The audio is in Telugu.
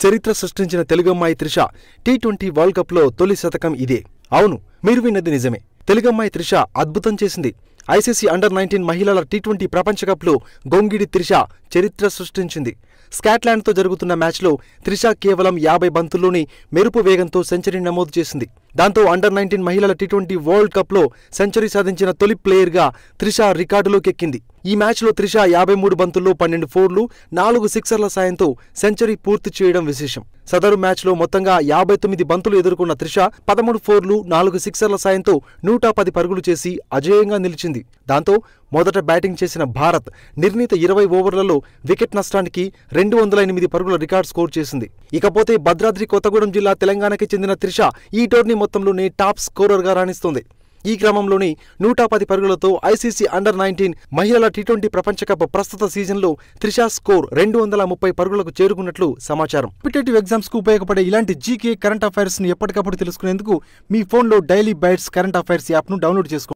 చరిత్ర సృష్టించిన తెలుగమ్మాయి త్రిష టీ20 వరల్డ్ కప్లో తొలి శతకం ఇదే. అవును, మీరు విన్నది నిజమే. తెలుగమ్మాయి త్రిష అద్భుతం చేసింది. ఐసీసీ అండర్-19 మహిళల టీ20 ప్రపంచ కప్లో గొంగిడి త్రిష చరిత్ర సృష్టించింది. స్కాట్లాండ్తో జరుగుతున్న మ్యాచ్లో త్రిష కేవలం 50 బంతుల్లోనే మెరుపు వేగంతో సెంచరీ నమోదు చేసింది. దాంతో అండర్-19 మహిళల టీ20 వరల్డ్ కప్లో సెంచరీ సాధించిన తొలి ప్లేయర్గా త్రిష రికార్డులోకెక్కింది. ఈ మ్యాచ్లో త్రిష 53 బంతుల్లో 12 ఫోర్లు, 4 సిక్సర్ల సాయంతో సెంచరీ పూర్తి చేయడం విశేషం. సదరు మ్యాచ్లో మొత్తంగా 59 బంతులు ఎదుర్కొన్న త్రిష 13 ఫోర్లు, 4 సిక్సర్ల సాయంతో 110 పరుగులు చేసి అజేయంగా నిలిచింది. దాంతో మొదట బ్యాటింగ్ చేసిన భారత్ నిర్ణీత 20 ఓవర్లలో వికెట్ నష్టానికి 208 పరుగుల రికార్డు స్కోర్ చేసింది. ఇకపోతే భద్రాద్రి కొత్తగూడెం జిల్లా తెలంగాణకి చెందిన త్రిష ఈ టోర్నీ మొత్తంలోనే టాప్ స్కోరర్గా రాణిస్తోంది. ఈ క్రమంలోనే 110 పరుగులతో ఐసీసీ అండర్-19 మహిళల టీ20 ప్రపంచ కప్ ప్రస్తుత సీజన్లో త్రిష స్కోర్ 230 పరుగులకు చేరుకున్నట్లు సమాచారం. కాంపిటేటివ్ ఎగ్జామ్స్ కు ఉపయోగపడే ఇలాంటి జీకే కరెంట్ అఫైర్స్ ని ఎప్పటికప్పుడు తెలుసుకునేందుకు మీ ఫోన్లో daily bytes current affairs app ను డౌన్లోడ్ చేసుకోండి.